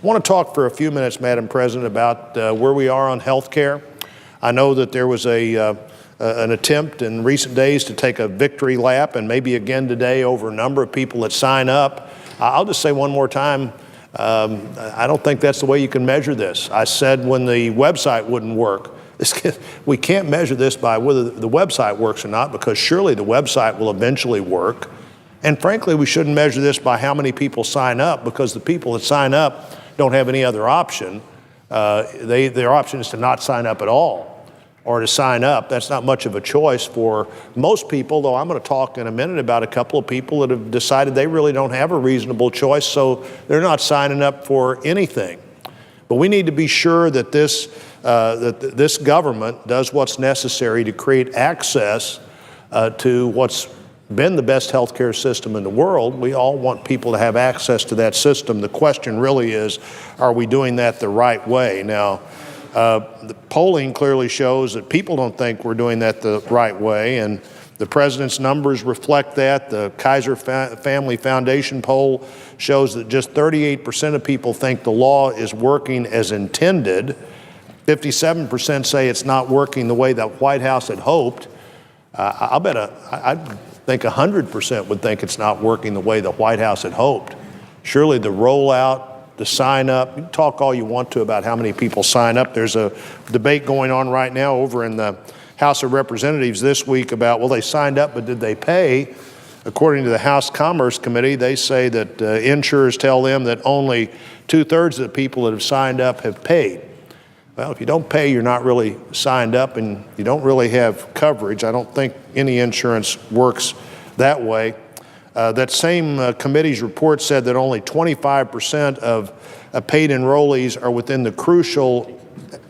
I want to talk for a few minutes, Madam President, about where we are on health care. I know that there was an attempt in recent days to take a victory lap, and maybe again today, over a number of people that sign up. I'll just say one more time, I don't think that's the way you can measure this. I said when the website wouldn't work, we can't measure this by whether the website works or not, because surely the website will eventually work. And frankly, we shouldn't measure this by how many people sign up, because the people that sign up don't have any other option. Their option is to not sign up at all, or to sign up. That's not much of a choice for most people, though I'm going to talk in a minute about a couple of people that have decided they really don't have a reasonable choice, so they're not signing up for anything. But we need to be sure that this government does what's necessary to create access to what's been the best healthcare system in the world. We all want people to have access to that system. The question really is, are we doing that the right way? Now, the polling clearly shows that people don't think we're doing that the right way, and the president's numbers reflect that. The Kaiser Family Foundation poll shows that just 38% of people think the law is working as intended. 57% say it's not working the way the White House had hoped. I think 100% would think it's not working the way the White House had hoped. Surely the rollout, the sign up, you can talk all you want to about how many people sign up. There's a debate going on right now over in the House of Representatives this week about, well, they signed up, but did they pay? According to the House Commerce Committee, they say that insurers tell them that only 2/3 of the people that have signed up have paid. Well, if you don't pay, you're not really signed up, and you don't really have coverage. I don't think any insurance works that way. That same committee's report said that only 25% of paid enrollees are within the crucial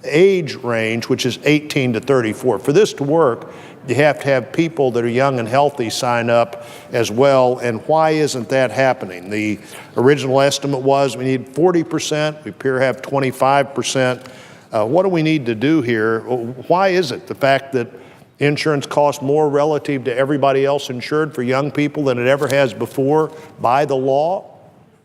age range, which is 18 to 34. For this to work, you have to have people that are young and healthy sign up as well. And why isn't that happening? The original estimate was we need 40%. We appear to have 25%. What do we need to do here? Why is it the fact that insurance costs more relative to everybody else insured for young people than it ever has before by the law?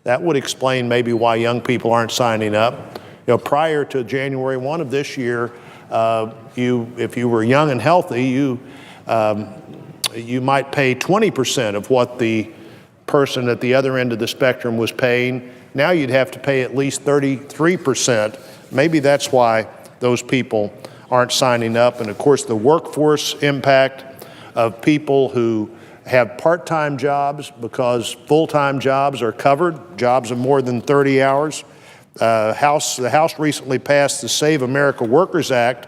That would explain maybe why young people aren't signing up. Prior to January 1 of this year, if you were young and healthy, you might pay 20% of what the person at the other end of the spectrum was paying. Now you'd have to pay at least 33%. Maybe that's why those people aren't signing up. And of course, the workforce impact of people who have part-time jobs, because full-time jobs are covered, jobs of more than 30 hours. The House recently passed the Save America Workers Act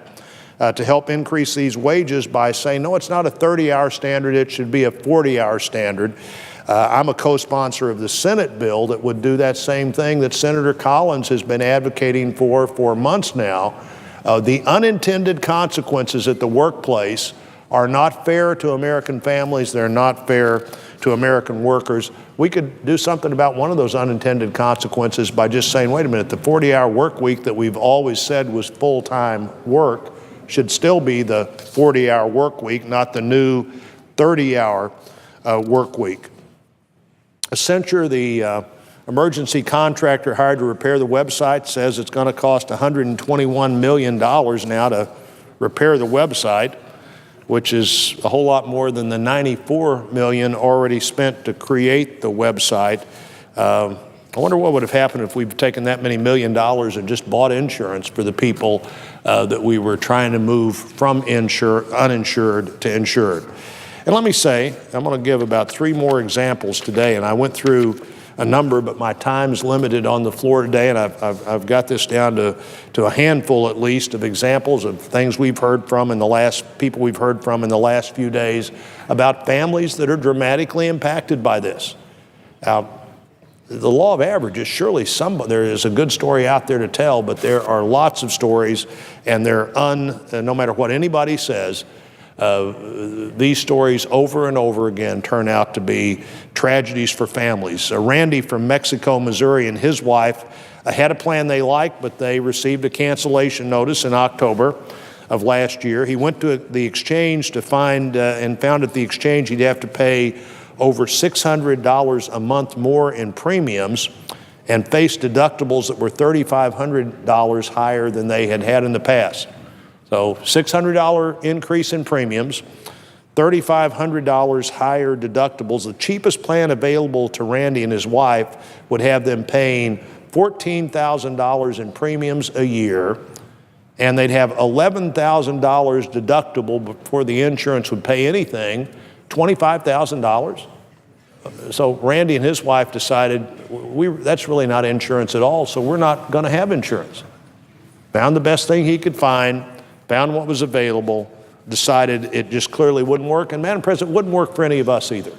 to help increase these wages by saying, no, it's not a 30-hour standard, it should be a 40-hour standard. I'm a co-sponsor of the Senate bill that would do that same thing that Senator Collins has been advocating for months now. The unintended consequences at the workplace are not fair to American families. They're not fair to American workers. We could do something about one of those unintended consequences by just saying, wait a minute, the 40-hour work week that we've always said was full-time work should still be the 40-hour work week, not the new 30-hour work week. Accenture, the emergency contractor hired to repair the website, says it's going to cost $121 million now to repair the website, which is a whole lot more than the $94 million already spent to create the website. I wonder what would have happened if we'd taken that many $1 million and just bought insurance for the people that we were trying to move from uninsured to insured. And let me say, I'm going to give about 3 more examples today, and I went through a number, but my time's limited on the floor today, and I've got this down to a handful at least of examples of things we've heard from people we've heard from in the last few days about families that are dramatically impacted by this. Now, the law of averages, surely there is a good story out there to tell, but there are lots of stories, and no matter what anybody says, these stories over and over again turn out to be tragedies for families. Randy from Mexico, Missouri, and his wife had a plan they liked, but they received a cancellation notice in October of last year. He went to the exchange to found at the exchange he'd have to pay over $600 a month more in premiums, and faced deductibles that were $3,500 higher than they had had in the past. So $600 increase in premiums, $3,500 higher deductibles. The cheapest plan available to Randy and his wife would have them paying $14,000 in premiums a year, and they'd have $11,000 deductible before the insurance would pay anything, $25,000. So Randy and his wife decided, that's really not insurance at all, so we're not going to have insurance. Found the best thing he could find, found what was available, decided it just clearly wouldn't work. And Madam President, it wouldn't work for any of us either.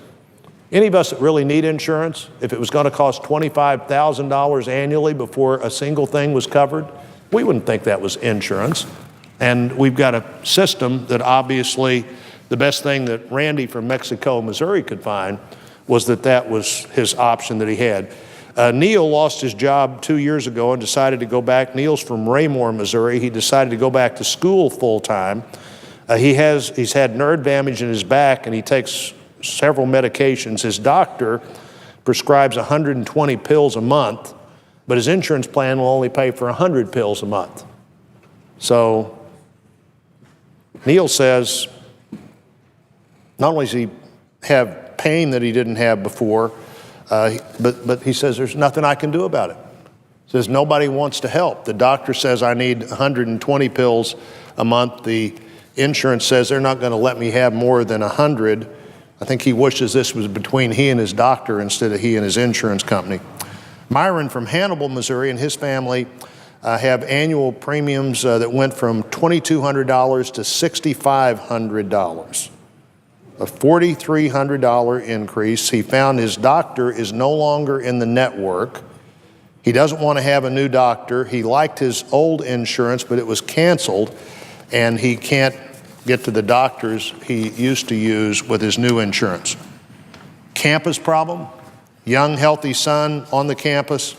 Any of us that really need insurance, if it was going to cost $25,000 annually before a single thing was covered, we wouldn't think that was insurance. And we've got a system that obviously the best thing that Randy from Mexico, Missouri could find was that was his option that he had. Neil lost his job 2 years ago and decided to go back. Neil's from Raymore, Missouri. He decided to go back to school full time. He's had nerve damage in his back and he takes several medications. His doctor prescribes 120 pills a month, but his insurance plan will only pay for 100 pills a month. So Neil says not only does he have pain that he didn't have before, but he says there's nothing I can do about it. He says nobody wants to help. The doctor says I need 120 pills a month. The insurance says they're not going to let me have more than 100. I think he wishes this was between he and his doctor instead of he and his insurance company. Myron from Hannibal, Missouri, and his family have annual premiums that went from $2,200 to $6,500, a $4,300 increase. He found his doctor is no longer in the network. He doesn't want to have a new doctor. He liked his old insurance, but it was canceled, and he can't get to the doctors he used to use with his new insurance. Campus problem, young, healthy son on the campus.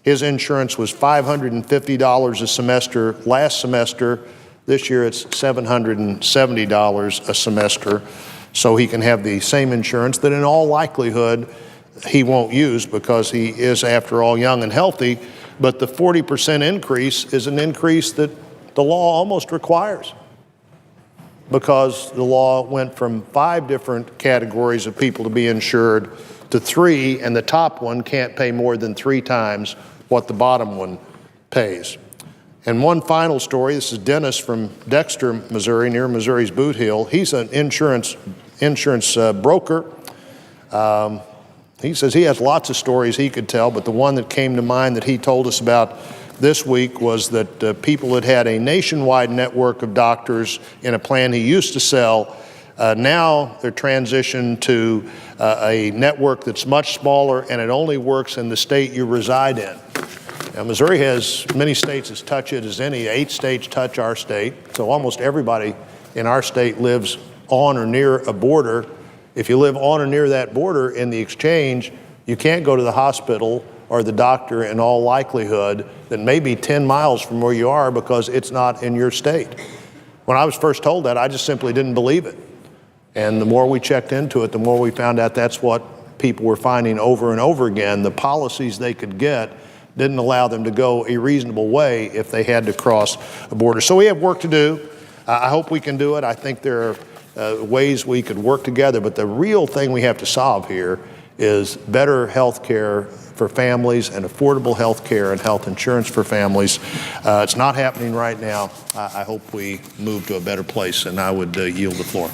His insurance was $550 a semester last semester. This year it's $770 a semester, so he can have the same insurance that in all likelihood he won't use because he is, after all, young and healthy. But the 40% increase is an increase that the law almost requires, because the law went from 5 different categories of people to be insured to 3, and the top one can't pay more than 3 times what the bottom one pays. And one final story, this is Dennis from Dexter, Missouri, near Missouri's Boot Hill. He's an insurance broker. He says he has lots of stories he could tell, but the one that came to mind that he told us about this week was that people had had a nationwide network of doctors in a plan he used to sell. Now they're transitioned to a network that's much smaller, and it only works in the state you reside in. Now, Missouri has many states as touch it as any. 8 states touch our state, so almost everybody in our state lives on or near a border. If you live on or near that border in the exchange, you can't go to the hospital or the doctor in all likelihood that may be 10 miles from where you are because it's not in your state. When I was first told that, I just simply didn't believe it. And the more we checked into it, the more we found out that's what people were finding over and over again. The policies they could get didn't allow them to go a reasonable way if they had to cross a border. So we have work to do. I hope we can do it. I think there are ways we could work together, but the real thing we have to solve here is better health care for families and affordable health care and health insurance for families. It's not happening right now. I hope we move to a better place, and I would yield the floor.